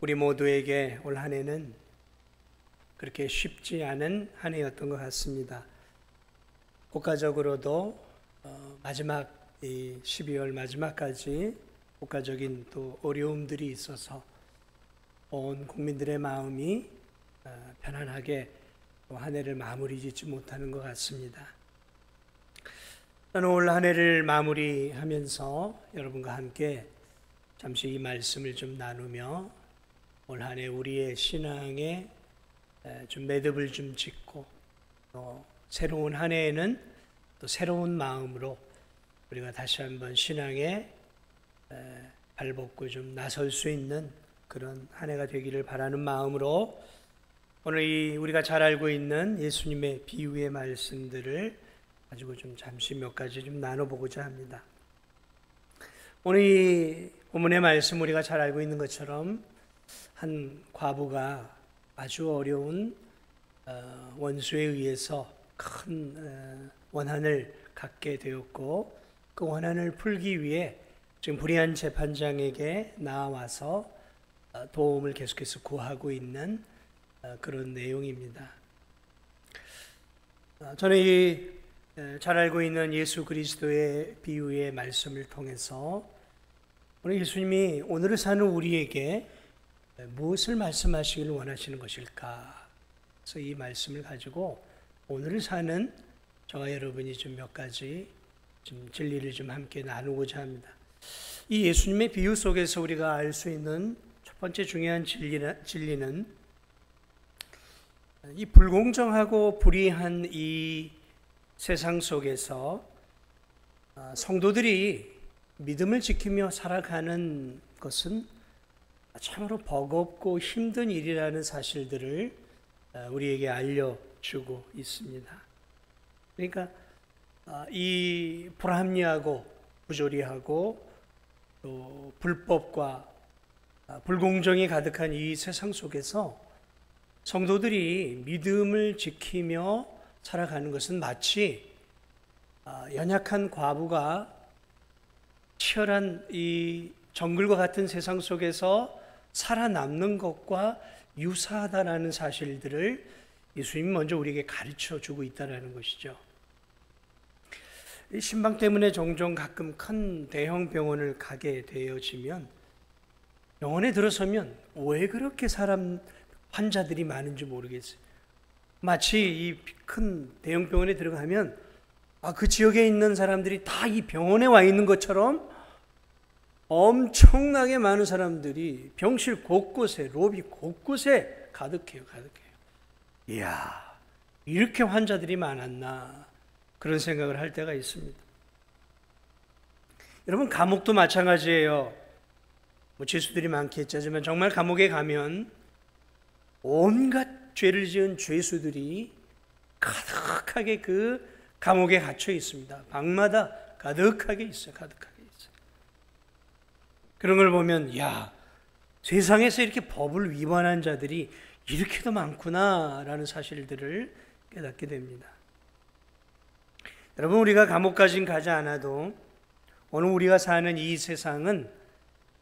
우리 모두에게 올 한 해는 그렇게 쉽지 않은 한 해였던 것 같습니다. 국가적으로도 마지막 이 12월 마지막까지 국가적인 또 어려움들이 있어서 온 국민들의 마음이 편안하게 한 해를 마무리 짓지 못하는 것 같습니다. 저는 올 한 해를 마무리하면서 여러분과 함께 잠시 이 말씀을 좀 나누며 올 한 해 우리의 신앙에 좀 매듭을 좀 짓고 또 새로운 한 해에는 또 새로운 마음으로 우리가 다시 한번 신앙에 발벗고 좀 나설 수 있는 그런 한 해가 되기를 바라는 마음으로 오늘 우리가 잘 알고 있는 예수님의 비유의 말씀들을 가지고 좀 잠시 몇 가지 좀 나눠보고자 합니다. 오늘 이 본문의 말씀 우리가 잘 알고 있는 것처럼 한 과부가 아주 어려운 원수에 의해서 큰 원한을 갖게 되었고 그 원한을 풀기 위해 지금 불의한 재판장에게 나와서 도움을 계속해서 구하고 있는 그런 내용입니다. 저는 잘 알고 있는 예수 그리스도의 비유의 말씀을 통해서 오늘 예수님이 오늘을 사는 우리에게 무엇을 말씀하시기를 원하시는 것일까? 그래서 이 말씀을 가지고 오늘을 사는 저와 여러분이 좀 몇 가지 좀 진리를 좀 함께 나누고자 합니다. 이 예수님의 비유 속에서 우리가 알 수 있는 첫 번째 중요한 진리는 이 불공정하고 불의한 이 세상 속에서 성도들이 믿음을 지키며 살아가는 것은 참으로 버겁고 힘든 일이라는 사실들을 우리에게 알려주고 있습니다. 그러니까 이 불합리하고 부조리하고 또 불법과 불공정이 가득한 이 세상 속에서 성도들이 믿음을 지키며 살아가는 것은 마치 연약한 과부가 치열한 이 정글과 같은 세상 속에서 살아남는 것과 유사하다라는 사실들을 예수님이 먼저 우리에게 가르쳐 주고 있다는 것이죠. 이 신방 때문에 종종 가끔 큰 대형 병원을 가게 되어지면 병원에 들어서면 왜 그렇게 환자들이 많은지 모르겠어요. 마치 이 큰 대형 병원에 들어가면 그 지역에 있는 사람들이 다 이 병원에 와 있는 것처럼 엄청나게 많은 사람들이 병실 곳곳에 로비 곳곳에 가득해요. 이야, 이렇게 환자들이 많았나 그런 생각을 할 때가 있습니다. 여러분 감옥도 마찬가지예요. 죄수들이 많겠지만 정말 감옥에 가면 온갖 죄를 지은 죄수들이 가득하게 그 감옥에 갇혀 있습니다. 방마다 가득하게 있어요. 그런 걸 보면 세상에서 이렇게 법을 위반한 자들이 이렇게도 많구나라는 사실들을 깨닫게 됩니다. 여러분 우리가 감옥까지는 가지 않아도 오늘 우리가 사는 이 세상은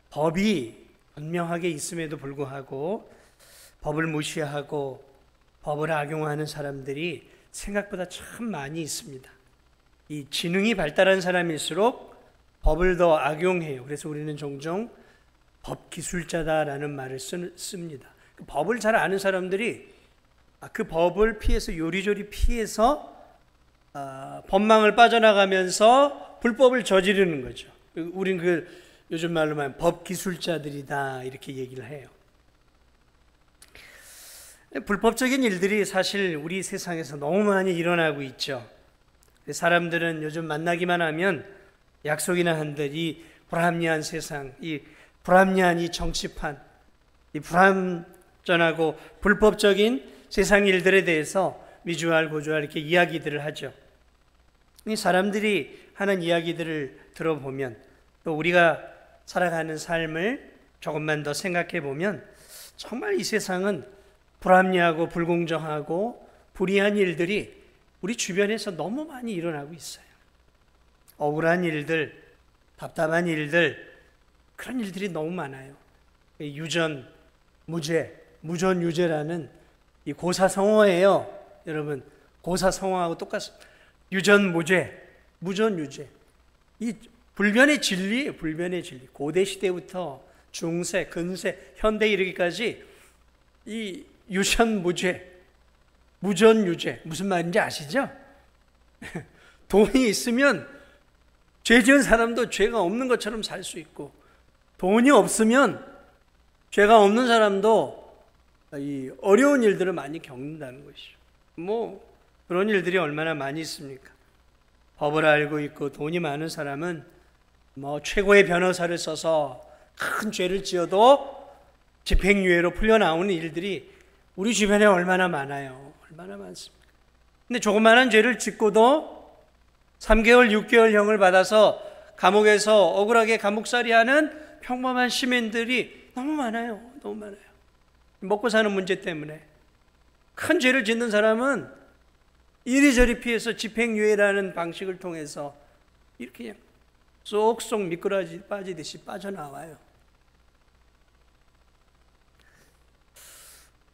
법이 분명하게 있음에도 불구하고 법을 무시하고 법을 악용하는 사람들이 생각보다 참 많이 있습니다. 이 지능이 발달한 사람일수록 법을 더 악용해요. 그래서 우리는 종종 법기술자다라는 말을 씁니다. 법을 잘 아는 사람들이 그 법을 피해서 요리조리 피해서 법망을 빠져나가면서 불법을 저지르는 거죠. 우린 요즘 말로 말하면 법기술자들이다 이렇게 얘기를 해요. 불법적인 일들이 사실 우리 세상에서 너무 많이 일어나고 있죠. 사람들은 요즘 만나기만 하면 약속이나 한들 이 불합리한 세상, 이 불합리한 이 정치판, 이 불완전하고 불법적인 세상 일들에 대해서 미주알 고주알 이렇게 이야기들을 하죠. 이 사람들이 하는 이야기들을 들어보면 또 우리가 살아가는 삶을 조금만 더 생각해 보면 정말 이 세상은 불합리하고 불공정하고 불의한 일들이 우리 주변에서 너무 많이 일어나고 있어요. 억울한 일들, 답답한 일들, 그런 일들이 너무 많아요. 유전, 무전유죄라는 이 고사성어예요. 여러분, 고사성어하고 똑같습니다. 유전무죄, 무전유죄. 이 불변의 진리예요. 불변의 진리. 고대 시대부터 중세, 근세, 현대 이르기까지 이 유전무죄, 무전유죄 무슨 말인지 아시죠? 돈이 있으면 죄 지은 사람도 죄가 없는 것처럼 살 수 있고, 돈이 없으면 죄가 없는 사람도 이 어려운 일들을 많이 겪는다는 것이죠. 뭐 그런 일들이 얼마나 많이 있습니까? 법을 알고 있고 돈이 많은 사람은 뭐 최고의 변호사를 써서 큰 죄를 지어도 집행유예로 풀려나오는 일들이 우리 주변에 얼마나 많아요. 얼마나 많습니까? 근데 조그마한 죄를 짓고도 3개월, 6개월형을 받아서 감옥에서 억울하게 감옥살이하는 평범한 시민들이 너무 많아요. 너무 많아요. 먹고 사는 문제 때문에. 큰 죄를 짓는 사람은 이리저리 피해서 집행유예라는 방식을 통해서 이렇게 그냥 쏙쏙 미꾸라지 빠지듯이 빠져나와요.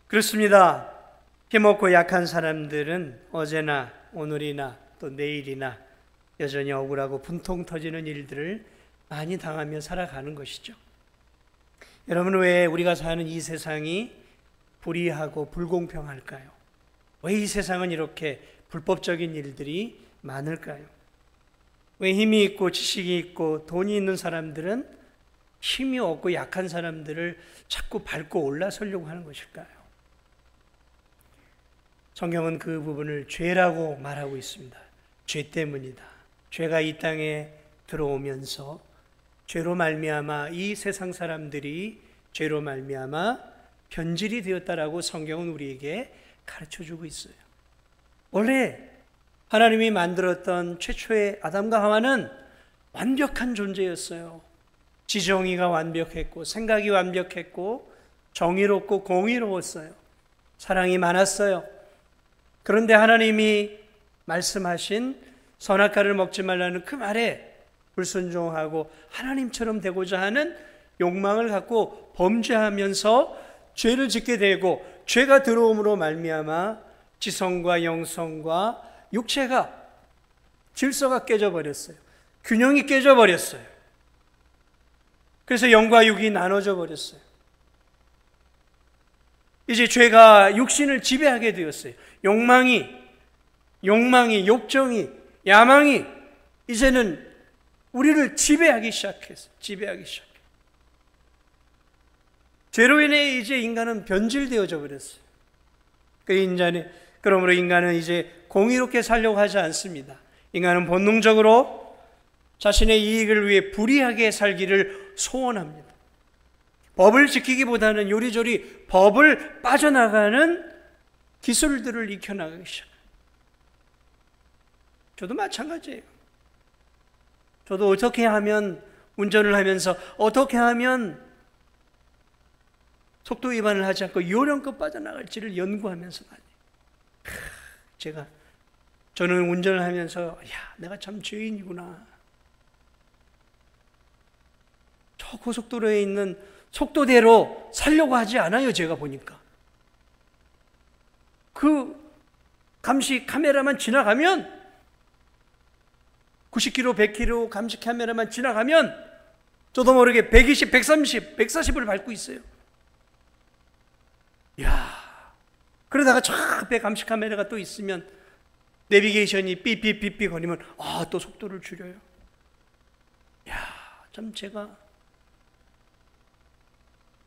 그렇습니다. 힘없고 약한 사람들은 어제나 오늘이나 또 내일이나 여전히 억울하고 분통 터지는 일들을 많이 당하며 살아가는 것이죠. 여러분, 왜 우리가 사는 이 세상이 불의하고 불공평할까요? 왜 이 세상은 이렇게 불법적인 일들이 많을까요? 왜 힘이 있고 지식이 있고 돈이 있는 사람들은 힘이 없고 약한 사람들을 자꾸 밟고 올라서려고 하는 것일까요? 성경은 그 부분을 죄라고 말하고 있습니다. 죄 때문이다. 죄가 이 땅에 들어오면서 죄로 말미암아 이 세상 사람들이 죄로 말미암아 변질이 되었다라고 성경은 우리에게 가르쳐주고 있어요. 원래 하나님이 만들었던 최초의 아담과 하와는 완벽한 존재였어요. 지정의가 완벽했고 생각이 완벽했고 정의롭고 공의로웠어요. 사랑이 많았어요. 그런데 하나님이 말씀하신 선악과를 먹지 말라는 그 말에 불순종하고 하나님처럼 되고자 하는 욕망을 갖고 범죄하면서 죄를 짓게 되고, 죄가 들어옴으로 말미암아 지성과 영성과 육체가 질서가 깨져버렸어요. 균형이 깨져버렸어요. 그래서 영과 육이 나눠져 버렸어요. 이제 죄가 육신을 지배하게 되었어요. 욕망이, 욕정이, 야망이 이제는 우리를 지배하기 시작했어요. 죄로 인해 이제 인간은 변질되어져 버렸어요. 그러므로 인간은 이제 공의롭게 살려고 하지 않습니다. 인간은 본능적으로 자신의 이익을 위해 불의하게 살기를 소원합니다. 법을 지키기보다는 요리조리 법을 빠져나가는 기술들을 익혀나가기 시작합니다. 저도 마찬가지예요. 저도 어떻게 하면 운전을 하면서 어떻게 하면 속도 위반을 하지 않고 요령껏 빠져나갈지를 연구하면서 저는 운전을 하면서 내가 참 죄인이구나. 저 고속도로에 있는 속도대로 살려고 하지 않아요. 제가 보니까 그 감시 카메라만 지나가면 90km, 100km 감시 카메라만 지나가면 저도 모르게 120, 130, 140을 밟고 있어요. 그러다가 저 앞에 감시 카메라가 또 있으면 내비게이션이 삐삐삐삐 거리면 또 속도를 줄여요. 참 제가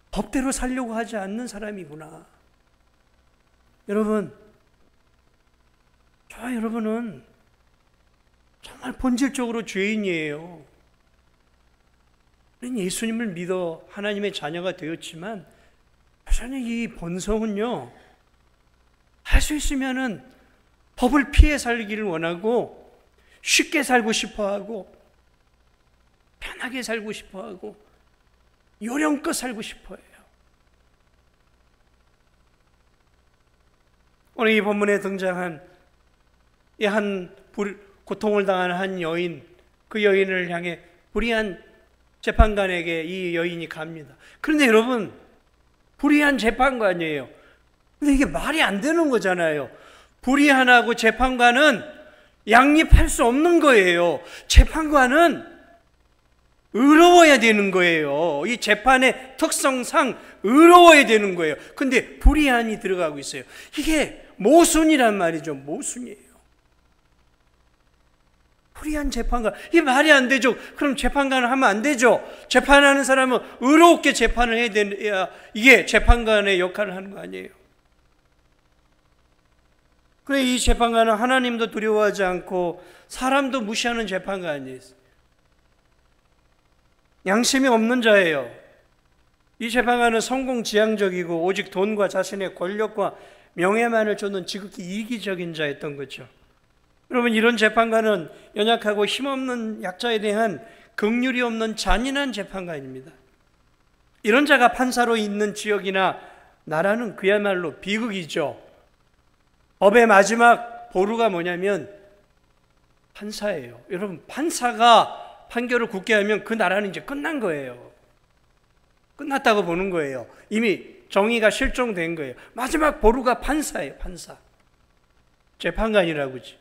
법대로 살려고 하지 않는 사람이구나. 여러분, 여러분은 정말 본질적으로 죄인이에요. 우리는 예수님을 믿어 하나님의 자녀가 되었지만 여전히 이 본성은요, 할 수 있으면은 법을 피해 살기를 원하고 쉽게 살고 싶어하고 편하게 살고 싶어하고 요령껏 살고 싶어해요. 오늘 이 본문에 등장한 이 고통을 당한 한 여인, 그 여인을 향해 불의한 재판관에게 이 여인이 갑니다. 그런데 여러분, 불의한 재판관이에요. 근데 이게 말이 안 되는 거잖아요. 불의한하고 재판관은 양립할 수 없는 거예요. 재판관은 의로워야 되는 거예요. 이 재판의 특성상 의로워야 되는 거예요. 근데 불의한이 들어가고 있어요. 이게 모순이란 말이죠. 모순이에요. 불의한 재판관, 이게 말이 안 되죠. 그럼 재판관을 하면 안 되죠. 재판하는 사람은 의롭게 재판을 해야 돼야 이게 재판관의 역할을 하는 거 아니에요. 그래, 이 재판관은 하나님도 두려워하지 않고 사람도 무시하는 재판관이에요. 양심이 없는 자예요. 이 재판관은 성공지향적이고 오직 돈과 자신의 권력과 명예만을 쫓는 지극히 이기적인 자였던 거죠. 여러분, 이런 재판관은 연약하고 힘없는 약자에 대한 긍휼이 없는 잔인한 재판관입니다. 이런 자가 판사로 있는 지역이나 나라는 그야말로 비극이죠. 법의 마지막 보루가 뭐냐면 판사예요. 여러분, 판사가 판결을 굳게 하면 그 나라는 이제 끝난 거예요. 끝났다고 보는 거예요. 이미 정의가 실종된 거예요. 마지막 보루가 판사예요. 판사. 재판관이라고지.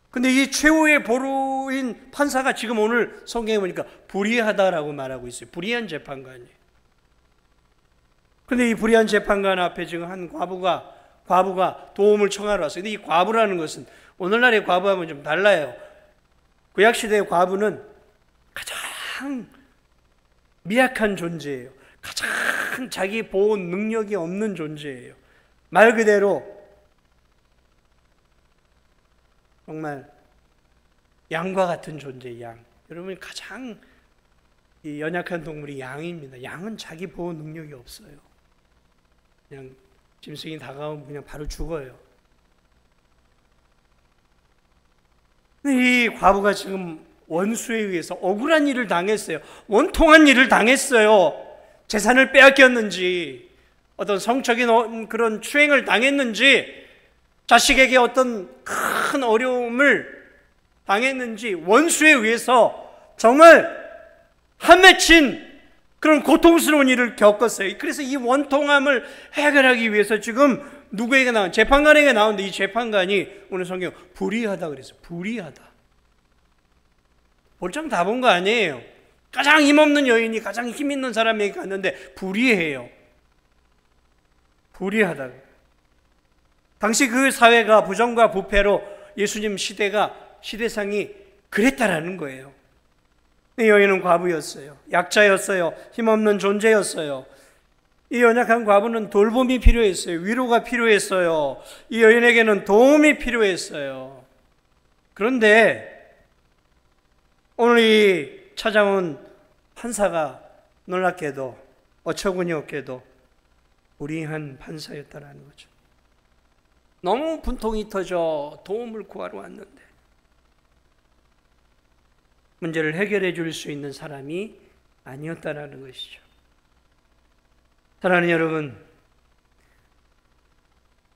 근데 이 최후의 보루인 판사가 지금 오늘 성경에 보니까 불의하다라고 말하고 있어요. 불의한 재판관이에요. 근데 이 불의한 재판관 앞에 지금 한 과부가 도움을 청하러 왔어요. 근데 이 과부라는 것은 오늘날의 과부하고는 좀 달라요. 구약시대의 과부는 가장 미약한 존재예요. 가장 자기 보호 능력이 없는 존재예요. 말 그대로 정말 양과 같은 존재의 양. 여러분, 가장 이 연약한 동물이 양입니다. 양은 자기 보호 능력이 없어요. 그냥 짐승이 다가오면 그냥 바로 죽어요. 이 과부가 지금 원수에 의해서 억울한 일을 당했어요. 원통한 일을 당했어요. 재산을 빼앗겼는지, 어떤 성적인 그런 추행을 당했는지, 자식에게 어떤 큰 어려움을 당했는지 원수에 의해서 정말 한맺힌 그런 고통스러운 일을 겪었어요. 그래서 이 원통함을 해결하기 위해서 지금 누구에게 나온 재판관에게 나오는데 이 재판관이 오늘 성경 불의하다 그랬어요. 불의하다. 볼장 다 본 거 아니에요. 가장 힘없는 여인이 가장 힘 있는 사람에게 갔는데 불의해요. 불의하다. 당시 그 사회가 부정과 부패로 예수님 시대상이 그랬다라는 거예요. 이 여인은 과부였어요. 약자였어요. 힘없는 존재였어요. 이 연약한 과부는 돌봄이 필요했어요. 위로가 필요했어요. 이 여인에게는 도움이 필요했어요. 그런데 오늘 이 찾아온 판사가 놀랍게도 어처구니 없게도 불의한 판사였다라는 거죠. 너무 분통이 터져 도움을 구하러 왔는데 문제를 해결해 줄 수 있는 사람이 아니었다라는 것이죠. 사랑하는 여러분,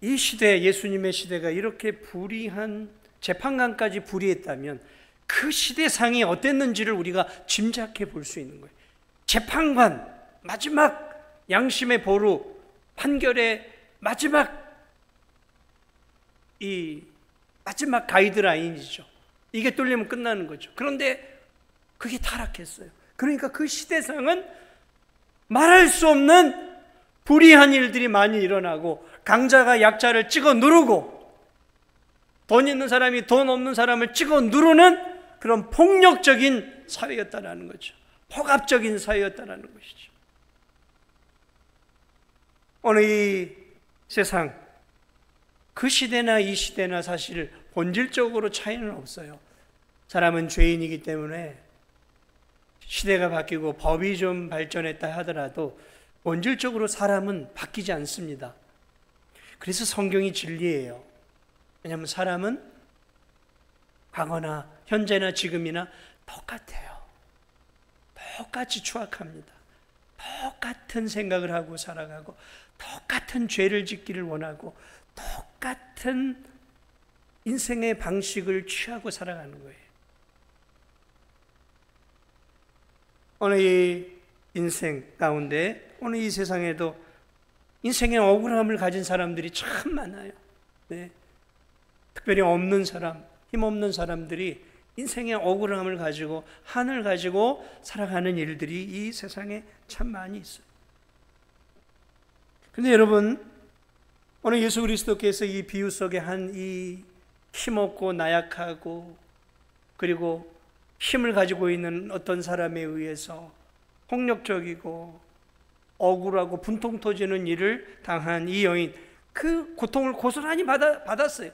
이 시대, 예수님의 시대가 이렇게 불의한 재판관까지 불의했다면 그 시대상이 어땠는지를 우리가 짐작해 볼 수 있는 거예요. 재판관, 마지막 양심의 보루, 판결의 마지막 가이드라인이죠. 이게 뚫리면 끝나는 거죠. 그런데 그게 타락했어요. 그러니까 그 시대상은 말할 수 없는 불의한 일들이 많이 일어나고 강자가 약자를 찍어 누르고 돈 있는 사람이 돈 없는 사람을 찍어 누르는 그런 폭력적인 사회였다라는 거죠. 폭압적인 사회였다라는 것이죠. 오늘 이 세상, 그 시대나 이 시대나 사실 본질적으로 차이는 없어요. 사람은 죄인이기 때문에 시대가 바뀌고 법이 좀 발전했다 하더라도 본질적으로 사람은 바뀌지 않습니다. 그래서 성경이 진리예요. 왜냐하면 사람은 과거나 현재나 지금이나 똑같아요. 똑같이 추악합니다. 똑같은 생각을 하고 살아가고 똑같은 죄를 짓기를 원하고 똑같은 인생의 방식을 취하고 살아가는 거예요. 오늘 이 인생 가운데 오늘 이 세상에도 인생의 억울함을 가진 사람들이 참 많아요. 네. 특별히 없는 사람, 힘없는 사람들이 인생의 억울함을 가지고 한을 가지고 살아가는 일들이 이 세상에 참 많이 있어요. 그런데 여러분, 오늘 예수 그리스도께서 이 비유 속에 한 이 힘없고 나약하고 그리고 힘을 가지고 있는 어떤 사람에 의해서 폭력적이고 억울하고 분통 터지는 일을 당한 이 여인, 그 고통을 고스란히 받았어요.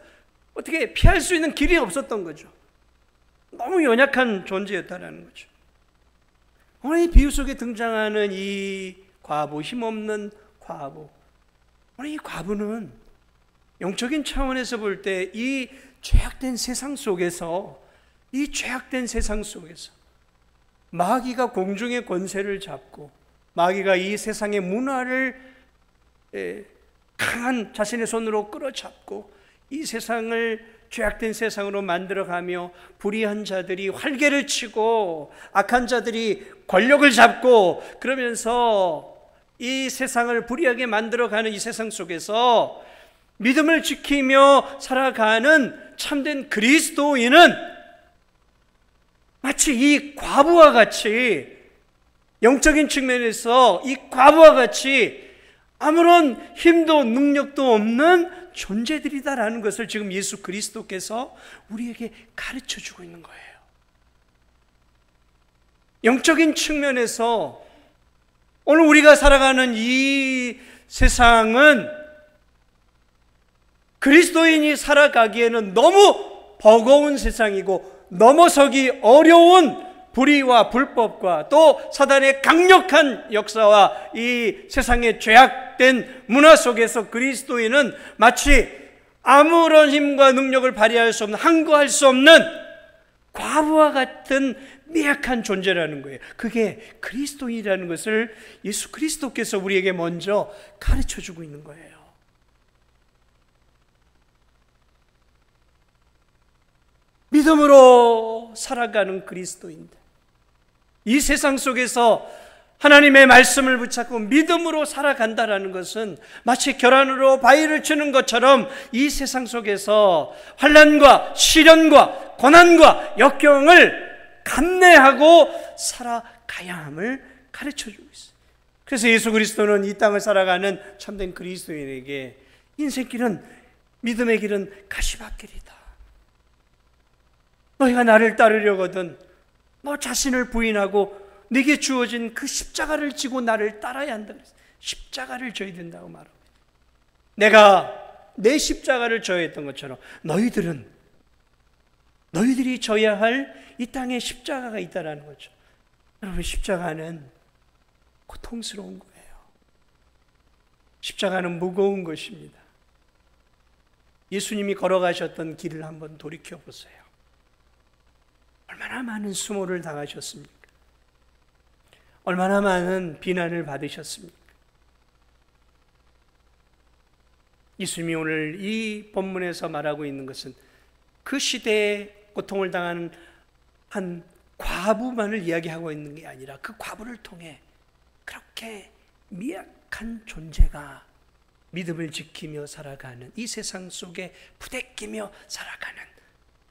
어떻게 피할 수 있는 길이 없었던 거죠. 너무 연약한 존재였다는 거죠. 오늘 이 비유 속에 등장하는 이 과부, 힘없는 과부, 오늘 이 과부는 영적인 차원에서 볼 때 이 죄악된 세상 속에서, 이 죄악된 세상 속에서 마귀가 공중의 권세를 잡고 마귀가 이 세상의 문화를 강한 자신의 손으로 끌어잡고 이 세상을 죄악된 세상으로 만들어가며 불의한 자들이 활개를 치고 악한 자들이 권력을 잡고 그러면서 이 세상을 불의하게 만들어가는 이 세상 속에서 믿음을 지키며 살아가는 참된 그리스도인은 마치 이 과부와 같이, 영적인 측면에서 이 과부와 같이 아무런 힘도 능력도 없는 존재들이다라는 것을 지금 예수 그리스도께서 우리에게 가르쳐 주고 있는 거예요. 영적인 측면에서 오늘 우리가 살아가는 이 세상은 그리스도인이 살아가기에는 너무 버거운 세상이고 넘어서기 어려운 불의와 불법과 또 사단의 강력한 역사와 이 세상의 죄악된 문화 속에서 그리스도인은 마치 아무런 힘과 능력을 발휘할 수 없는, 항거할 수 없는 과부와 같은 미약한 존재라는 거예요. 그게 그리스도인이라는 것을 예수 그리스도께서 우리에게 먼저 가르쳐 주고 있는 거예요. 믿음으로 살아가는 그리스도인들, 이 세상 속에서 하나님의 말씀을 붙잡고 믿음으로 살아간다라는 것은 마치 계란으로 바위를 치는 것처럼 이 세상 속에서 환난과 시련과 고난과 역경을 감내하고 살아가야 함을 가르쳐주고 있어요. 그래서 예수 그리스도는 이 땅을 살아가는 참된 그리스도인에게 인생길은, 믿음의 길은 가시밭길이다. 너희가 나를 따르려거든 너 자신을 부인하고 네게 주어진 그 십자가를 지고 나를 따라야 한다. 십자가를 져야 된다고 말합니다. 내가 내 십자가를 져야 했던 것처럼 너희들이 져야 할 이 땅에 십자가가 있다는 거죠. 여러분, 십자가는 고통스러운 거예요. 십자가는 무거운 것입니다. 예수님이 걸어가셨던 길을 한번 돌이켜보세요. 얼마나 많은 수모를 당하셨습니까? 얼마나 많은 비난을 받으셨습니까? 예수님이 오늘 이 본문에서 말하고 있는 것은 그 시대에 고통을 당하는 한 과부만을 이야기하고 있는 게 아니라 그 과부를 통해 그렇게 미약한 존재가 믿음을 지키며 살아가는, 이 세상 속에 부대끼며 살아가는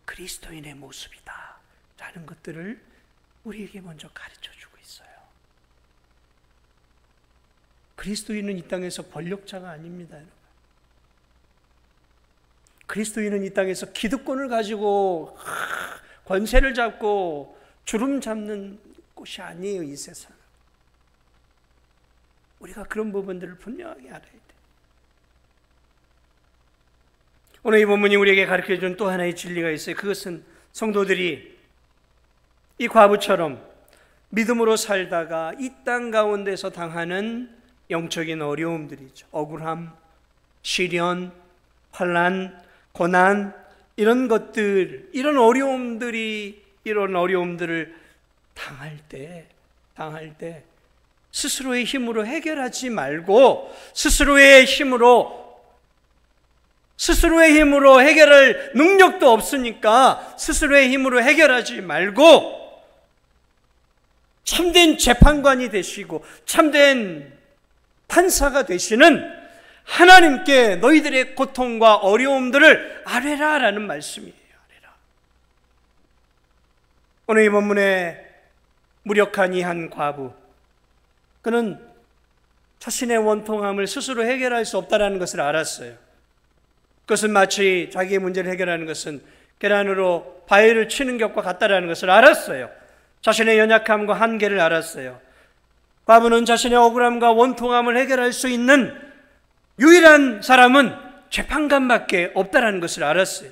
그리스도인의 모습이다 라는 것들을 우리에게 먼저 가르쳐주고 있어요. 그리스도인은 이 땅에서 권력자가 아닙니다. 여러분. 그리스도인은 이 땅에서 기득권을 가지고 권세를 잡고 주름 잡는 곳이 아니에요. 이 세상. 우리가 그런 부분들을 분명하게 알아야 돼요. 오늘 이 본문이 우리에게 가르쳐준 또 하나의 진리가 있어요. 그것은 성도들이 이 과부처럼 믿음으로 살다가 이 땅 가운데서 당하는 영적인 어려움들이죠. 억울함, 시련, 환난, 고난, 이런 것들, 이런 어려움들을 당할 때 스스로의 힘으로 해결하지 말고 스스로의 힘으로 해결할 능력도 없으니까 스스로의 힘으로 해결하지 말고 참된 재판관이 되시고 참된 판사가 되시는 하나님께 너희들의 고통과 어려움들을 아뢰라라는 말씀이에요. 아뢰라. 오늘 이 본문에 무력한 이 한 과부, 그는 자신의 원통함을 스스로 해결할 수 없다는 것을 알았어요. 그것은 마치 자기의 문제를 해결하는 것은 계란으로 바위를 치는 것과 같다는 것을 알았어요. 자신의 연약함과 한계를 알았어요. 과부는 자신의 억울함과 원통함을 해결할 수 있는 유일한 사람은 재판관밖에 없다는 것을 알았어요.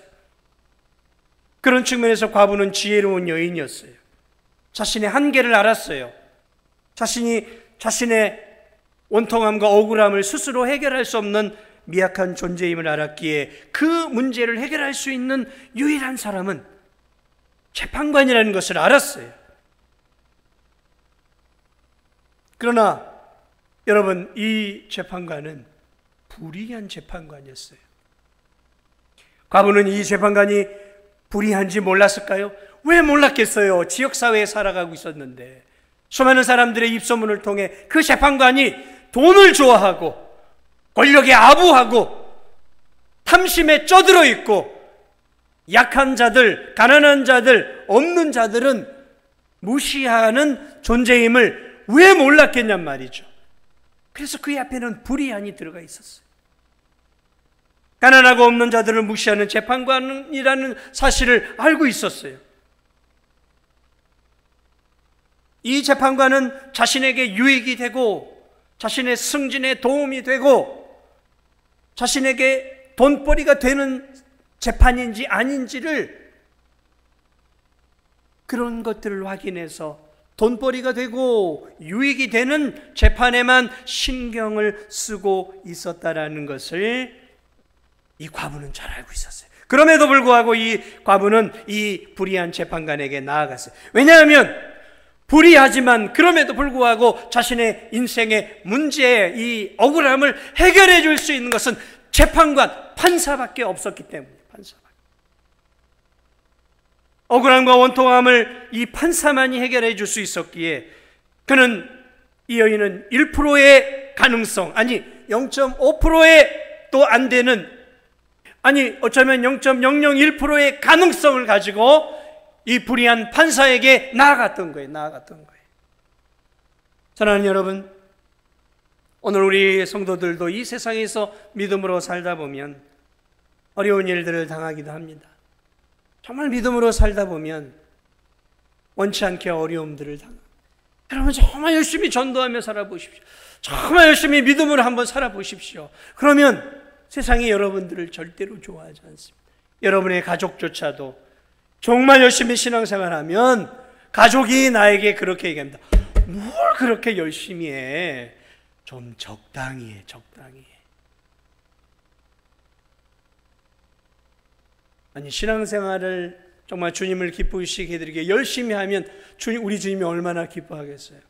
그런 측면에서 과부는 지혜로운 여인이었어요. 자신의 한계를 알았어요. 자신이 자신의 원통함과 억울함을 스스로 해결할 수 없는 미약한 존재임을 알았기에 그 문제를 해결할 수 있는 유일한 사람은 재판관이라는 것을 알았어요. 그러나 여러분, 이 재판관은 불의한 재판관이었어요. 과부는 이 재판관이 불의한지 몰랐을까요? 왜 몰랐겠어요? 지역사회에 살아가고 있었는데 수많은 사람들의 입소문을 통해 그 재판관이 돈을 좋아하고 권력에 아부하고 탐심에 쩌들어 있고 약한 자들, 가난한 자들, 없는 자들은 무시하는 존재임을 왜 몰랐겠냔 말이죠. 그래서 그의 앞에는 불의한이 들어가 있었어요. 가난하고 없는 자들을 무시하는 재판관이라는 사실을 알고 있었어요. 이 재판관은 자신에게 유익이 되고 자신의 승진에 도움이 되고 자신에게 돈벌이가 되는 재판인지 아닌지를, 그런 것들을 확인해서 돈벌이가 되고 유익이 되는 재판에만 신경을 쓰고 있었다라는 것을 이 과부는 잘 알고 있었어요. 그럼에도 불구하고 이 과부는 이 불의한 재판관에게 나아갔어요. 왜냐하면 불의하지만 그럼에도 불구하고 자신의 인생의 문제에 이 억울함을 해결해 줄 수 있는 것은 재판관, 판사밖에 없었기 때문에, 판사밖에. 억울함과 원통함을 이 판사만이 해결해 줄 수 있었기에 그는, 이 여인은 1%의 가능성, 아니 0.5%의 또 안 되는, 아니 어쩌면 0.001%의 가능성을 가지고 이 불의한 판사에게 나아갔던 거예요. 사랑하는 여러분, 오늘 우리 성도들도 이 세상에서 믿음으로 살다 보면 어려운 일들을 당하기도 합니다. 정말 믿음으로 살다 보면 원치 않게 어려움들을 당합니다. 여러분, 정말 열심히 전도하며 살아보십시오. 정말 열심히 믿음으로 한번 살아보십시오. 그러면 세상이 여러분들을 절대로 좋아하지 않습니다. 여러분의 가족조차도 정말 열심히 신앙생활하면 가족이 나에게 그렇게 얘기합니다. 뭘 그렇게 열심히 해? 좀 적당히 해, 적당히 해. 아니, 신앙생활을 정말 주님을 기쁘시게 해드리게 열심히 하면 우리 주님이 얼마나 기뻐하겠어요.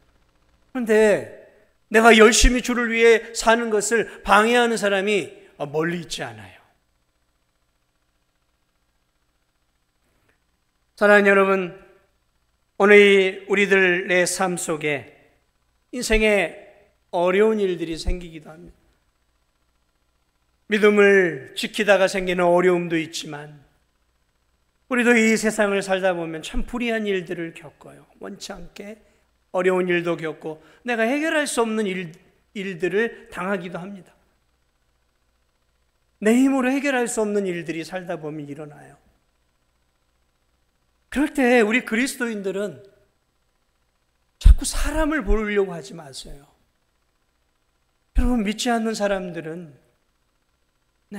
그런데 내가 열심히 주를 위해 사는 것을 방해하는 사람이 멀리 있지 않아요. 사랑하는 여러분, 오늘 우리들의 삶 속에 인생에 어려운 일들이 생기기도 합니다. 믿음을 지키다가 생기는 어려움도 있지만 우리도 이 세상을 살다 보면 참 불의한 일들을 겪어요. 원치 않게 어려운 일도 겪고 내가 해결할 수 없는 일들을 당하기도 합니다. 내 힘으로 해결할 수 없는 일들이 살다 보면 일어나요. 그럴 때 우리 그리스도인들은 자꾸 사람을 보려고 하지 마세요. 여러분, 믿지 않는 사람들은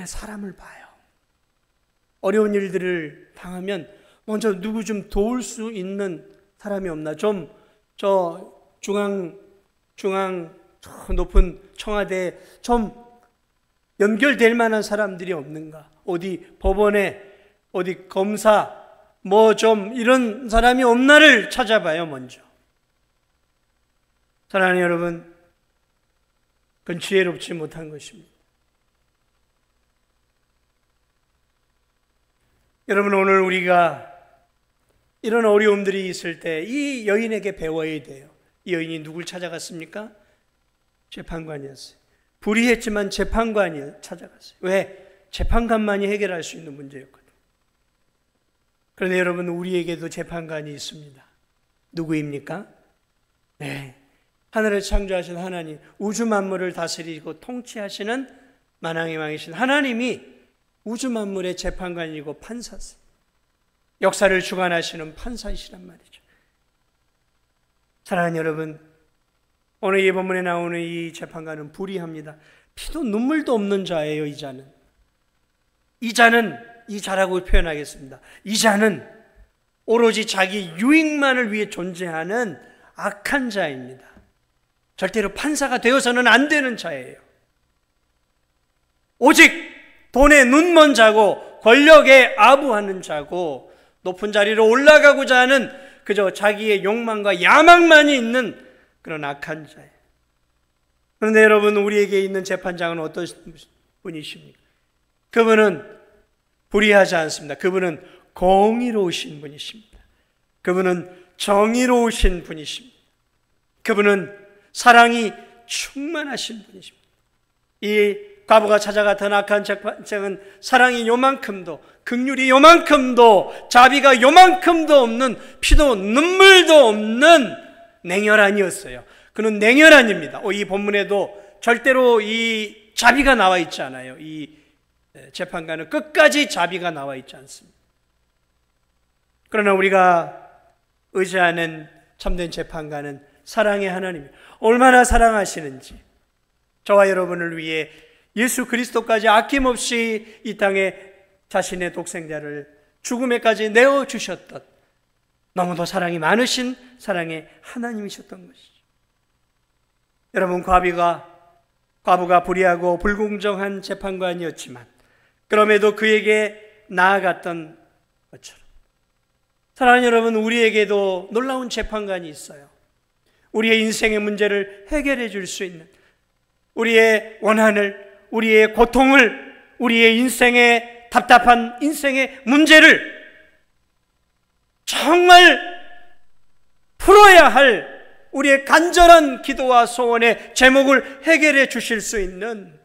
사람을 봐요. 어려운 일들을 당하면 먼저 누구 좀 도울 수 있는 사람이 없나? 좀 저 중앙 저 높은 청와대에 좀 연결될 만한 사람들이 없는가? 어디 법원에, 어디 검사, 뭐 좀 이런 사람이 없나를 찾아봐요, 먼저. 사랑하는 여러분, 그건 지혜롭지 못한 것입니다. 여러분, 오늘 우리가 이런 어려움들이 있을 때 이 여인에게 배워야 돼요. 이 여인이 누굴 찾아갔습니까? 재판관이었어요. 불의했지만 재판관이 찾아갔어요. 왜? 재판관만이 해결할 수 있는 문제였거든요. 그런데 여러분, 우리에게도 재판관이 있습니다. 누구입니까? 네, 하늘을 창조하신 하나님, 우주 만물을 다스리고 통치하시는 만왕의 왕이신 하나님이 우주 만물의 재판관이고 판사세요. 역사를 주관하시는 판사이시란 말이죠. 사랑하는 여러분, 오늘 이 본문에 나오는 이 재판관은 불의합니다. 피도 눈물도 없는 자예요. 이 자라고 표현하겠습니다. 이 자는 오로지 자기 유익만을 위해 존재하는 악한 자입니다. 절대로 판사가 되어서는 안 되는 자예요. 오직 돈에 눈먼 자고 권력에 아부하는 자고 높은 자리로 올라가고자 하는 그저 자기의 욕망과 야망만이 있는 그런 악한 자예요. 그런데 여러분, 우리에게 있는 재판장은 어떤 분이십니까? 그분은 불의하지 않습니다. 그분은 공의로우신 분이십니다. 그분은 정의로우신 분이십니다. 그분은 사랑이 충만하신 분이십니다. 이 과부가 찾아갔던 악한 재판장은 사랑이 요만큼도, 긍휼이 요만큼도, 자비가 요만큼도 없는, 피도 눈물도 없는 냉혈한이었어요. 그는 냉혈한입니다. 이 본문에도 절대로 이 자비가 나와 있지 않아요. 이 재판관은 끝까지 자비가 나와 있지 않습니다. 그러나 우리가 의지하는 참된 재판관은 사랑의 하나님, 얼마나 사랑하시는지, 저와 여러분을 위해 예수 그리스도까지 아낌없이 이 땅에 자신의 독생자를 죽음에까지 내어주셨던, 너무도 사랑이 많으신 사랑의 하나님이셨던 것이죠. 여러분, 과부가 불의하고 불공정한 재판관이었지만 그럼에도 그에게 나아갔던 것처럼, 사랑하는 여러분, 우리에게도 놀라운 재판관이 있어요. 우리의 인생의 문제를 해결해 줄 수 있는, 우리의 원한을, 우리의 고통을, 우리의 인생의 답답한 인생의 문제를 정말 풀어야 할 우리의 간절한 기도와 소원의 제목을 해결해 주실 수 있는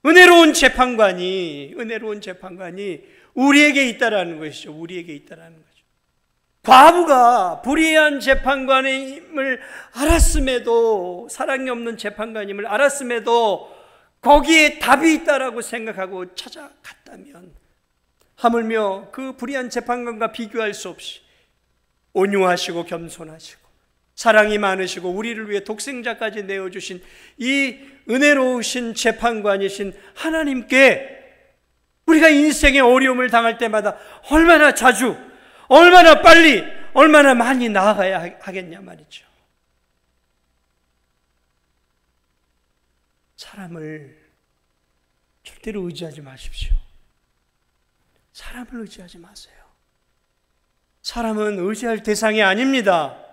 은혜로운 재판관이 우리에게 있다라는 것이죠. 우리에게 있다라는 거죠. 과부가 불의한 재판관임을 알았음에도, 사랑이 없는 재판관임을 알았음에도 거기에 답이 있다라고 생각하고 찾아갔다면, 하물며 그 불의한 재판관과 비교할 수 없이 온유하시고 겸손하시고 사랑이 많으시고 우리를 위해 독생자까지 내어주신 이 은혜로우신 재판관이신 하나님께 우리가 인생의 어려움을 당할 때마다 얼마나 자주, 얼마나 빨리, 얼마나 많이 나아가야 하겠냐 말이죠. 사람을 절대로 의지하지 마십시오. 사람을 의지하지 마세요. 사람은 의지할 대상이 아닙니다.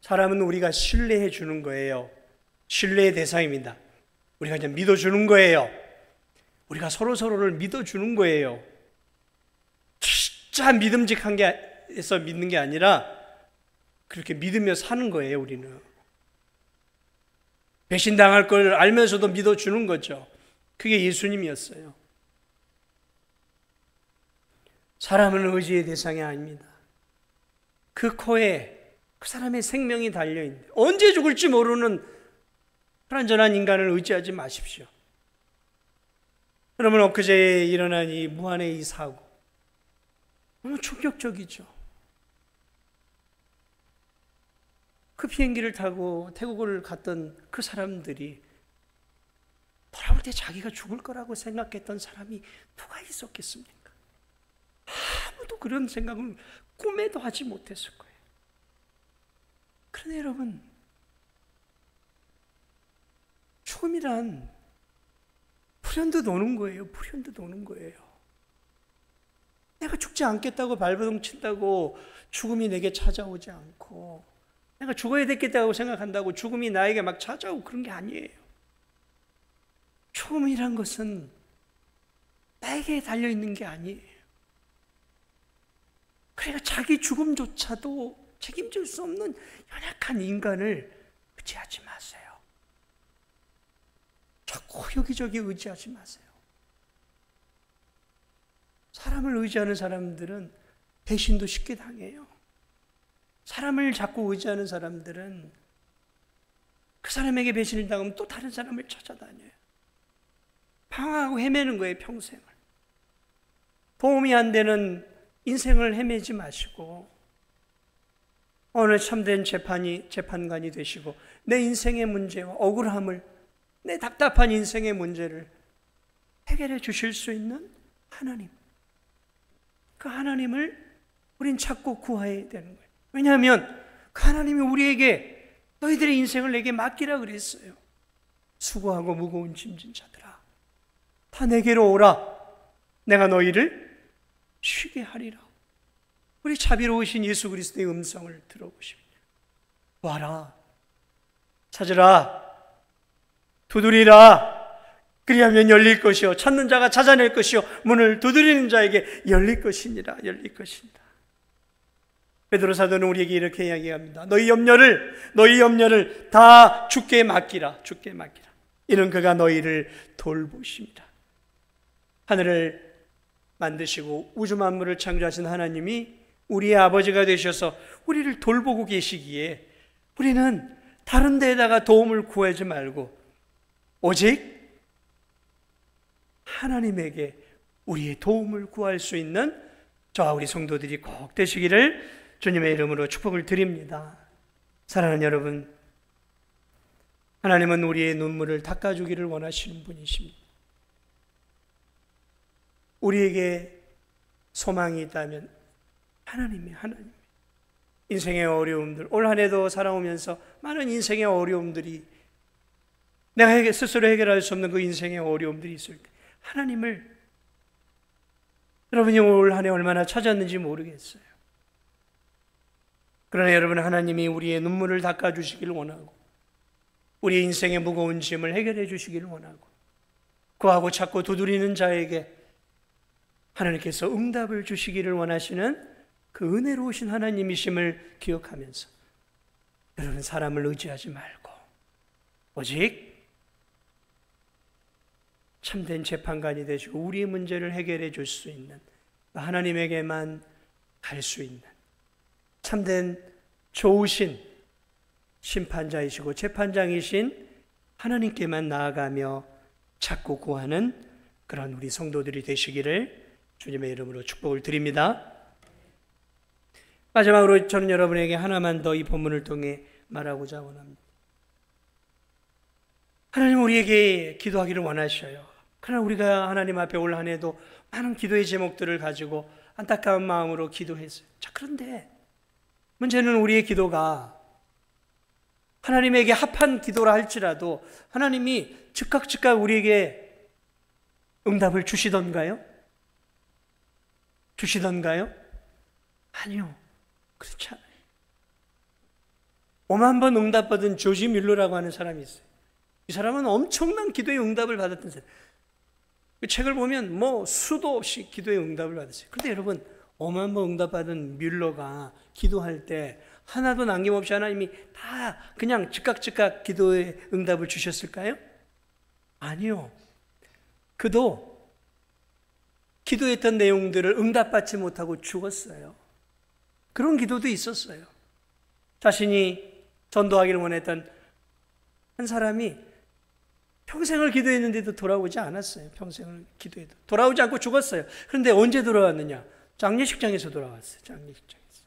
사람은 우리가 신뢰해 주는 거예요. 신뢰의 대상입니다. 우리가 이제 믿어주는 거예요. 우리가 서로를 믿어주는 거예요. 진짜 믿음직한 게 해서 믿는 게 아니라 그렇게 믿으며 사는 거예요. 우리는 배신당할 걸 알면서도 믿어주는 거죠. 그게 예수님이었어요. 사람은 의지의 대상이 아닙니다. 그 코에 그 사람의 생명이 달려있는데 언제 죽을지 모르는 불완전한 인간을 의지하지 마십시오. 여러분, 엊그제 일어난 이 무안의 이 사고 너무 충격적이죠. 그 비행기를 타고 태국을 갔던 그 사람들이 돌아올 때 자기가 죽을 거라고 생각했던 사람이 누가 있었겠습니까? 아무도 그런 생각을 꿈에도 하지 못했을 거예요. 그런데 여러분, 죽음이란 불현듯 오는 거예요. 불현듯 오는 거예요. 내가 죽지 않겠다고 발버둥 친다고 죽음이 내게 찾아오지 않고, 내가 죽어야 되겠다고 생각한다고 죽음이 나에게 막 찾아오고 그런 게 아니에요. 죽음이란 것은 나에게 달려있는 게 아니에요. 그러니까 자기 죽음조차도 책임질 수 없는 연약한 인간을 의지하지 마세요. 자꾸 여기저기 의지하지 마세요. 사람을 의지하는 사람들은 배신도 쉽게 당해요. 사람을 자꾸 의지하는 사람들은 그 사람에게 배신을 당하면 또 다른 사람을 찾아다녀요. 방황하고 헤매는 거예요, 평생을. 도움이 안 되는 인생을 헤매지 마시고 오늘 참된 재판관이 되시고 내 인생의 문제와 억울함을, 내 답답한 인생의 문제를 해결해 주실 수 있는 하나님, 그 하나님을 우린 찾고 구해야 되는 거예요. 왜냐하면 그 하나님이 우리에게 너희들의 인생을 내게 맡기라 그랬어요. 수고하고 무거운 짐진 자들아, 다 내게로 오라. 내가 너희를 쉬게 하리라. 우리 자비로우신 예수 그리스도의 음성을 들어보십니다. 와라, 찾으라, 두드리라. 그리하면 열릴 것이요, 찾는 자가 찾아낼 것이요, 문을 두드리는 자에게 열릴 것이니라. 열릴 것이니라. 베드로 사도는 우리에게 이렇게 이야기합니다. 너희 염려를 다 주께 맡기라. 주께 맡기라. 이는 그가 너희를 돌보십니다. 하늘을 만드시고 우주 만물을 창조하신 하나님이 우리의 아버지가 되셔서 우리를 돌보고 계시기에 우리는 다른 데에다가 도움을 구하지 말고 오직 하나님에게 우리의 도움을 구할 수 있는 저와 우리 성도들이 꼭 되시기를 주님의 이름으로 축복을 드립니다. 사랑하는 여러분, 하나님은 우리의 눈물을 닦아주기를 원하시는 분이십니다. 우리에게 소망이 있다면 하나님. 인생의 어려움들, 올 한 해도 살아오면서 많은 인생의 어려움들이, 내가 스스로 해결할 수 없는 그 인생의 어려움들이 있을 때 하나님을 여러분이 올 한 해 얼마나 찾았는지 모르겠어요. 그러나 여러분, 하나님이 우리의 눈물을 닦아주시기를 원하고 우리의 인생의 무거운 짐을 해결해 주시기를 원하고 구하고 찾고 두드리는 자에게 하나님께서 응답을 주시기를 원하시는 그 은혜로우신 하나님이심을 기억하면서 여러분, 사람을 의지하지 말고 오직 참된 재판관이 되시고 우리의 문제를 해결해 줄 수 있는 하나님에게만 갈 수 있는 참된 좋으신 심판자이시고 재판장이신 하나님께만 나아가며 찾고 구하는 그런 우리 성도들이 되시기를 주님의 이름으로 축복을 드립니다. 마지막으로 저는 여러분에게 하나만 더 이 본문을 통해 말하고자 원합니다. 하나님 우리에게 기도하기를 원하셔요. 그러나 우리가 하나님 앞에 올 한 해도 많은 기도의 제목들을 가지고 안타까운 마음으로 기도했어요. 자, 그런데 문제는 우리의 기도가 하나님에게 합한 기도라 할지라도 하나님이 즉각 우리에게 응답을 주시던가요? 아니요, 그렇지 않아요. 5만 번 응답받은 조지 뮬러라고 하는 사람이 있어요. 이 사람은 엄청난 기도의 응답을 받았던 사람. 그 책을 보면 수도 없이 기도의 응답을 받았어요. 그런데 여러분, 5만 번 응답받은 뮬러가 기도할 때 하나도 남김없이 하나님이 다 그냥 즉각 기도의 응답을 주셨을까요? 아니요. 그도 기도했던 내용들을 응답받지 못하고 죽었어요. 그런 기도도 있었어요. 자신이 전도하기를 원했던 한 사람이 평생을 기도했는데도 돌아오지 않았어요. 평생을 기도해도 돌아오지 않고 죽었어요. 그런데 언제 돌아왔느냐? 장례식장에서 돌아왔어요. 장례식장에서.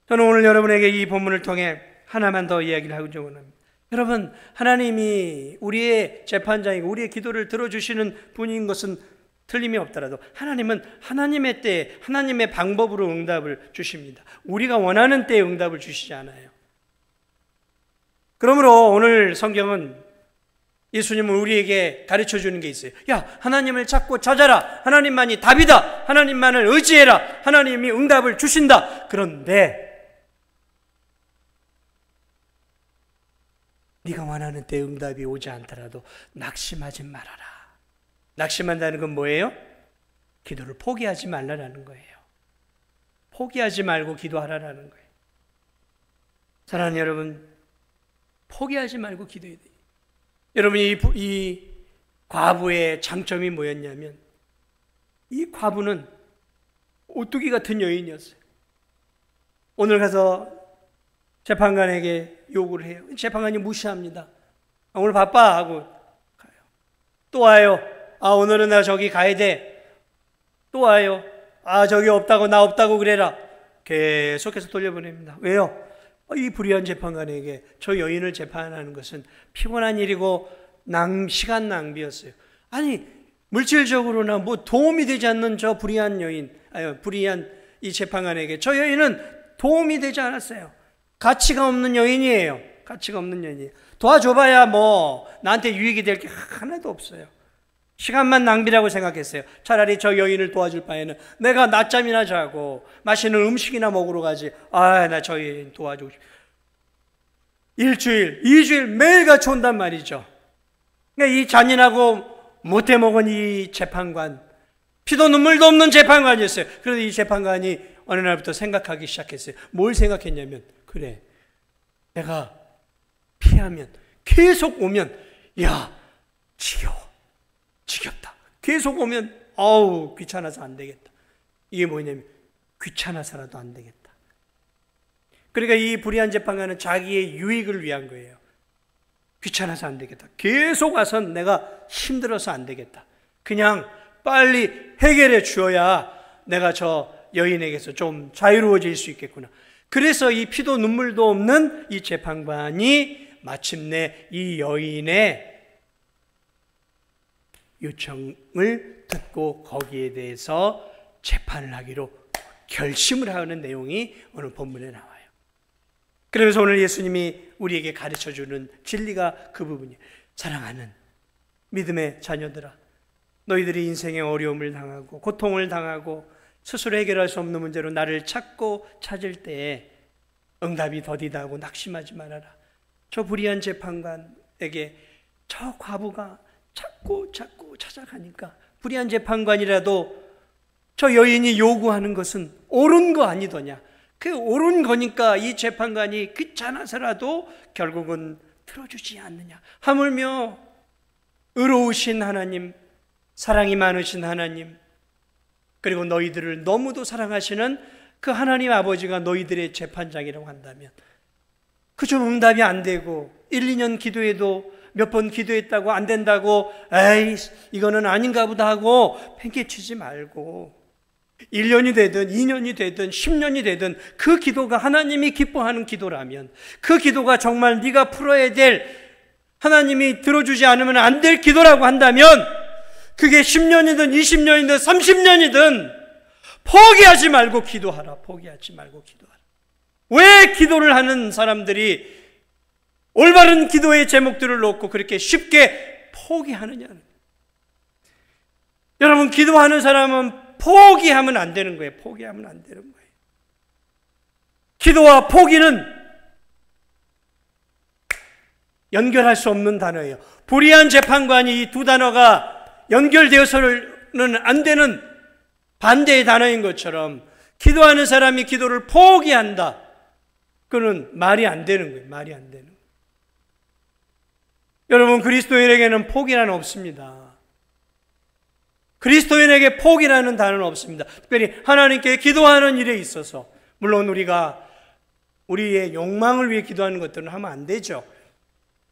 저는 오늘 여러분에게 이 본문을 통해 하나만 더 이야기를 하고자 원합니다. 여러분, 하나님이 우리의 재판장이고 우리의 기도를 들어주시는 분인 것은 틀림이 없더라도 하나님은 하나님의 때에 하나님의 방법으로 응답을 주십니다. 우리가 원하는 때에 응답을 주시지 않아요. 그러므로 오늘 성경은 예수님은 우리에게 가르쳐 주는 게 있어요. 야, 하나님을 찾고 찾아라. 하나님만이 답이다. 하나님만을 의지해라. 하나님이 응답을 주신다. 그런데 네가 원하는 때 응답이 오지 않더라도 낙심하지 말아라. 낙심한다는 건 뭐예요? 기도를 포기하지 말라라는 거예요. 포기하지 말고 기도하라라는 거예요. 사랑하는 여러분, 포기하지 말고 기도해야 돼요. 여러분, 이 과부의 장점이 뭐였냐면, 이 과부는 오뚜기 같은 여인이었어요. 오늘 가서 재판관에게 요구를 해요. 재판관이 무시합니다. 오늘 바빠 하고 가요. 또 와요. 오늘은 나 저기 가야 돼. 또 와요. 저기 없다고, 나 없다고 그래라. 계속해서 돌려보냅니다. 왜요? 이 불의한 재판관에게 저 여인을 재판하는 것은 피곤한 일이고 시간 낭비였어요. 아니, 물질적으로나 뭐 도움이 되지 않는 저 불의한 여인, 불의한 이 재판관에게 저 여인은 도움이 되지 않았어요. 가치가 없는 여인이에요. 가치가 없는 여인이에요. 도와줘봐야 뭐 나한테 유익이 될 게 하나도 없어요. 시간만 낭비라고 생각했어요. 차라리 저 여인을 도와줄 바에는 내가 낮잠이나 자고 맛있는 음식이나 먹으러 가지. 나 저 여인 도와주고 싶어. 일주일, 2주일 매일같이 온단 말이죠. 그러니까 이 잔인하고 못해 먹은 이 재판관, 피도 눈물도 없는 재판관이었어요. 그런데 이 재판관이 어느 날부터 생각하기 시작했어요. 뭘 생각했냐면, 그래, 내가 피하면, 계속 오면, 지겹다. 계속 오면 귀찮아서 안 되겠다. 이게 뭐냐면 귀찮아서라도 안 되겠다. 그러니까 이 불의한 재판관은 자기의 유익을 위한 거예요. 귀찮아서 안 되겠다. 계속 와선 내가 힘들어서 안 되겠다. 그냥 빨리 해결해 주어야 내가 저 여인에게서 좀 자유로워질 수 있겠구나. 그래서 이 피도 눈물도 없는 이 재판관이 마침내 이 여인의 요청을 듣고 거기에 대해서 재판을 하기로 결심을 하는 내용이 오늘 본문에 나와요. 그러면서 오늘 예수님이 우리에게 가르쳐주는 진리가 그 부분이에요. 사랑하는 믿음의 자녀들아, 너희들이 인생의 어려움을 당하고 고통을 당하고 스스로 해결할 수 없는 문제로 나를 찾을 때에 응답이 더디다고 낙심하지 말아라. 저 불의한 재판관에게 저 과부가 자꾸 찾아가니까 불의한 재판관이라도 저 여인이 요구하는 것은 옳은 거 아니더냐. 그 옳은 거니까 이 재판관이 귀찮아서라도 결국은 들어주지 않느냐. 하물며 의로우신 하나님, 사랑이 많으신 하나님, 그리고 너희들을 너무도 사랑하시는 그 하나님 아버지가 너희들의 재판장이라고 한다면 그저 응답이 안 되고 1, 2년 기도해도 몇 번 기도했다고 안 된다고 이거는 아닌가 보다 하고 팽개치지 말고 1년이 되든 2년이 되든 10년이 되든 그 기도가 하나님이 기뻐하는 기도라면, 그 기도가 정말 네가 풀어야 될, 하나님이 들어주지 않으면 안 될 기도라고 한다면 그게 10년이든 20년이든 30년이든 포기하지 말고 기도하라. 포기하지 말고 기도하라. 왜 기도를 하는 사람들이 올바른 기도의 제목들을 놓고 그렇게 쉽게 포기하느냐는, 여러분, 기도하는 사람은 포기하면 안 되는 거예요. 포기하면 안 되는 거예요. 기도와 포기는 연결할 수 없는 단어예요. 불의한 재판관이 이 두 단어가 연결되어서는 안 되는 반대의 단어인 것처럼 기도하는 사람이 기도를 포기한다. 그건 말이 안 되는 거예요. 말이 안 되는 거예요. 여러분, 그리스도인에게는 포기란 없습니다. 그리스도인에게 포기라는 단어는 없습니다. 특별히 하나님께 기도하는 일에 있어서, 물론 우리가 우리의 욕망을 위해 기도하는 것들은 하면 안 되죠.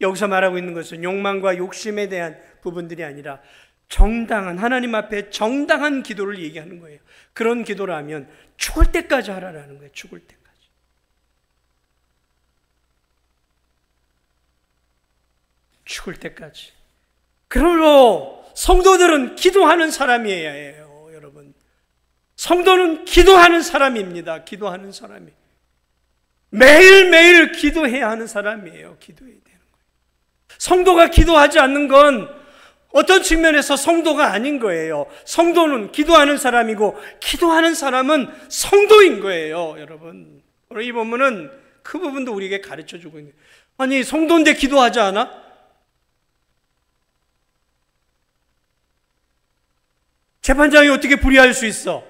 여기서 말하고 있는 것은 욕망과 욕심에 대한 부분들이 아니라 정당한, 하나님 앞에 정당한 기도를 얘기하는 거예요. 그런 기도라면 죽을 때까지 하라라는 거예요. 죽을 때까지. 죽을 때까지. 그러므로 성도들은 기도하는 사람이에요, 여러분. 성도는 기도하는 사람입니다. 기도하는 사람이. 매일매일 기도해야 하는 사람이에요. 기도해야 되는 거예요. 성도가 기도하지 않는 건 어떤 측면에서 성도가 아닌 거예요. 성도는 기도하는 사람이고 기도하는 사람은 성도인 거예요, 여러분. 오늘 이 본문은 그 부분도 우리에게 가르쳐주고 있는 거예요. 아니, 성도인데 기도하지 않아? 재판장이 어떻게 불의할 수 있어?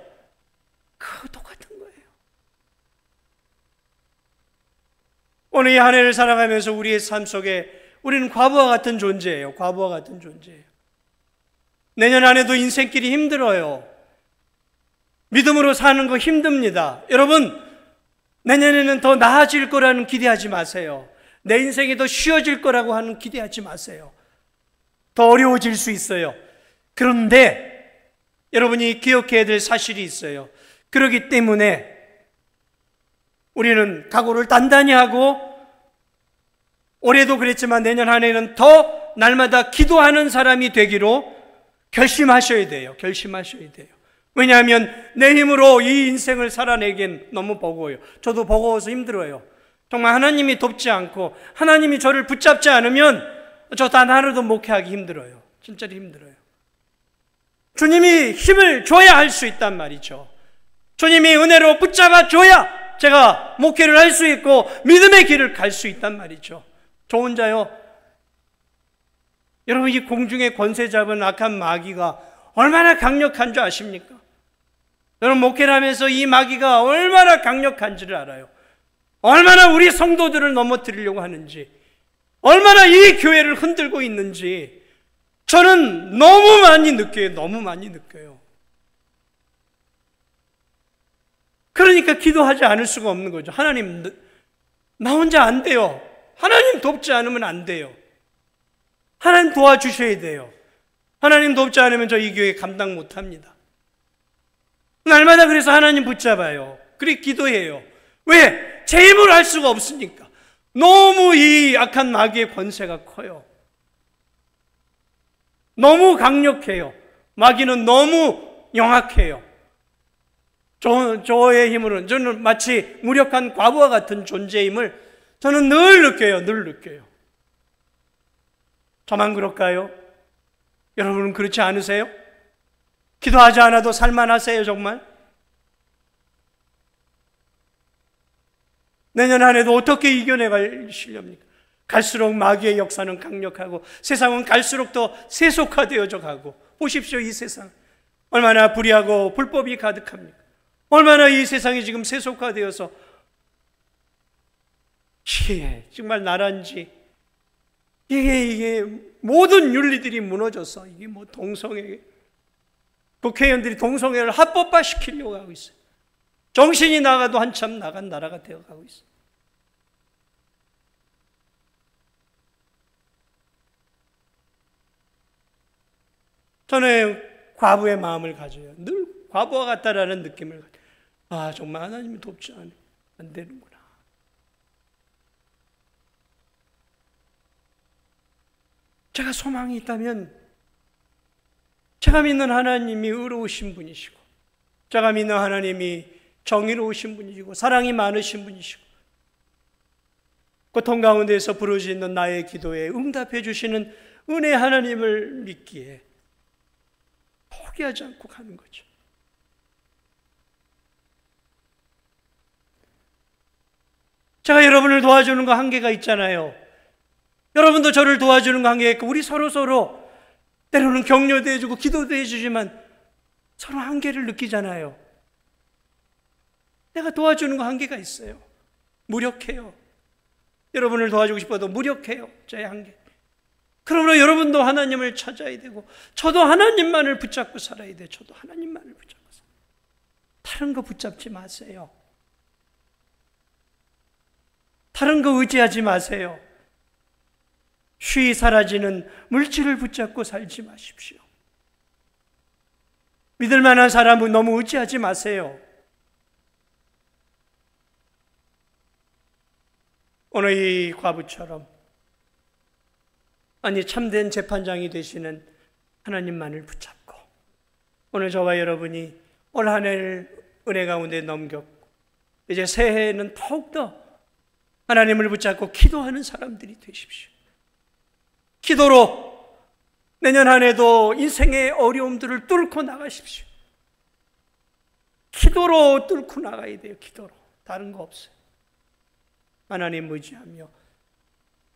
그거 똑같은 거예요. 오늘 이 한 해를 살아가면서 우리의 삶 속에 우리는 과부와 같은 존재예요. 과부와 같은 존재예요. 내년 한 해도 인생길이 힘들어요. 믿음으로 사는 거 힘듭니다. 여러분, 내년에는 더 나아질 거라는 기대하지 마세요. 내 인생이 더 쉬워질 거라고 하는 기대하지 마세요. 더 어려워질 수 있어요. 그런데 여러분이 기억해야 될 사실이 있어요. 그렇기 때문에 우리는 각오를 단단히 하고 올해도 그랬지만 내년 한 해는 더 날마다 기도하는 사람이 되기로 결심하셔야 돼요. 결심하셔야 돼요. 왜냐하면 내 힘으로 이 인생을 살아내기엔 너무 버거워요. 저도 버거워서 힘들어요. 정말 하나님이 돕지 않고 하나님이 저를 붙잡지 않으면 저 단 하루도 목회하기 힘들어요. 진짜로 힘들어요. 주님이 힘을 줘야 할 수 있단 말이죠. 주님이 은혜로 붙잡아 줘야 제가 목회를 할 수 있고 믿음의 길을 갈 수 있단 말이죠. 저 혼자요. 여러분, 이 공중에 권세 잡은 악한 마귀가 얼마나 강력한 줄 아십니까? 여러분, 목회를 하면서 이 마귀가 얼마나 강력한지를 알아요. 얼마나 우리 성도들을 넘어뜨리려고 하는지, 얼마나 이 교회를 흔들고 있는지 저는 너무 많이 느껴요. 너무 많이 느껴요. 그러니까 기도하지 않을 수가 없는 거죠. 하나님, 나 혼자 안 돼요. 하나님 돕지 않으면 안 돼요. 하나님 도와주셔야 돼요. 하나님 돕지 않으면 저 이 교회 감당 못합니다. 날마다 그래서 하나님 붙잡아요. 그래 기도해요. 왜? 제 힘으로 할 수가 없으니까. 너무 이 악한 마귀의 권세가 커요. 너무 강력해요. 마귀는 너무 영악해요. 저의 힘으로는, 저는 마치 무력한 과부와 같은 존재임을 저는 늘 느껴요. 늘 느껴요. 저만 그럴까요? 여러분은 그렇지 않으세요? 기도하지 않아도 살만하세요, 정말? 내년 한 해도 어떻게 이겨내가시렵니까? 갈수록 마귀의 역사는 강력하고 세상은 갈수록 더 세속화되어져 가고, 보십시오, 이 세상 얼마나 불의하고 불법이 가득합니까? 얼마나 이 세상이 지금 세속화되어서 이게 정말 나라인지, 이게 모든 윤리들이 무너져서 이게 뭐 동성애, 국회의원들이 동성애를 합법화 시키려고 하고 있어요. 정신이 나가도 한참 나간 나라가 되어가고 있어요. 저는 과부의 마음을 가져요. 늘 과부와 같다라는 느낌을 가져요. 아, 정말 하나님이 돕지 않으면 안 되는구나. 제가 소망이 있다면 제가 믿는 하나님이 의로우신 분이시고, 제가 믿는 하나님이 정의로우신 분이시고 사랑이 많으신 분이시고 고통 가운데에서 부르짖는 나의 기도에 응답해 주시는 은혜 하나님을 믿기에 포기하지 않고 가는 거죠. 제가 여러분을 도와주는 거 한계가 있잖아요. 여러분도 저를 도와주는 거 한계가 있고, 우리 서로 때로는 격려도 해주고 기도도 해주지만 서로 한계를 느끼잖아요. 내가 도와주는 거 한계가 있어요. 무력해요. 여러분을 도와주고 싶어도 무력해요. 저의 한계. 그러므로 여러분도 하나님을 찾아야 되고, 저도 하나님만을 붙잡고 살아야 돼요. 저도 하나님만을 붙잡고 살아야 돼요. 다른 거 붙잡지 마세요. 다른 거 의지하지 마세요. 쉬이 사라지는 물질을 붙잡고 살지 마십시오. 믿을 만한 사람은 너무 의지하지 마세요. 오늘 이 과부처럼, 아니 참된 재판장이 되시는 하나님만을 붙잡고, 오늘 저와 여러분이 올 한 해를 은혜 가운데 넘겼고 이제 새해에는 더욱더 하나님을 붙잡고 기도하는 사람들이 되십시오. 기도로 내년 한 해도 인생의 어려움들을 뚫고 나가십시오. 기도로 뚫고 나가야 돼요. 기도로. 다른 거 없어요. 하나님 의지하며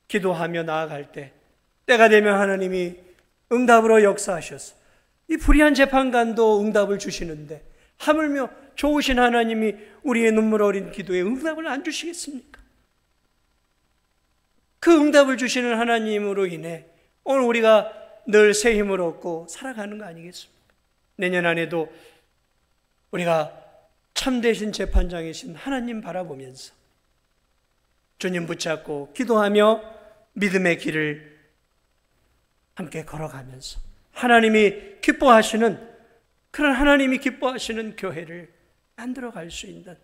기도하며 나아갈 때가 되면 하나님이 응답으로 역사하셔서 이 불의한 재판관도 응답을 주시는데, 하물며 좋으신 하나님이 우리의 눈물 어린 기도에 응답을 안 주시겠습니까? 그 응답을 주시는 하나님으로 인해 오늘 우리가 늘 새 힘을 얻고 살아가는 거 아니겠습니까? 내년 안에도 우리가 참되신 재판장이신 하나님 바라보면서 주님 붙잡고 기도하며 믿음의 길을 함께 걸어가면서 하나님이 기뻐하시는, 그런 하나님이 기뻐하시는 교회를 만들어갈 수 있는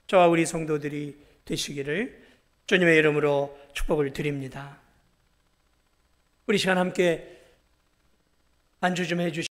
저와 우리 성도들이 되시기를 주님의 이름으로 축복을 드립니다. 우리 시간 함께 안주 좀 해주시기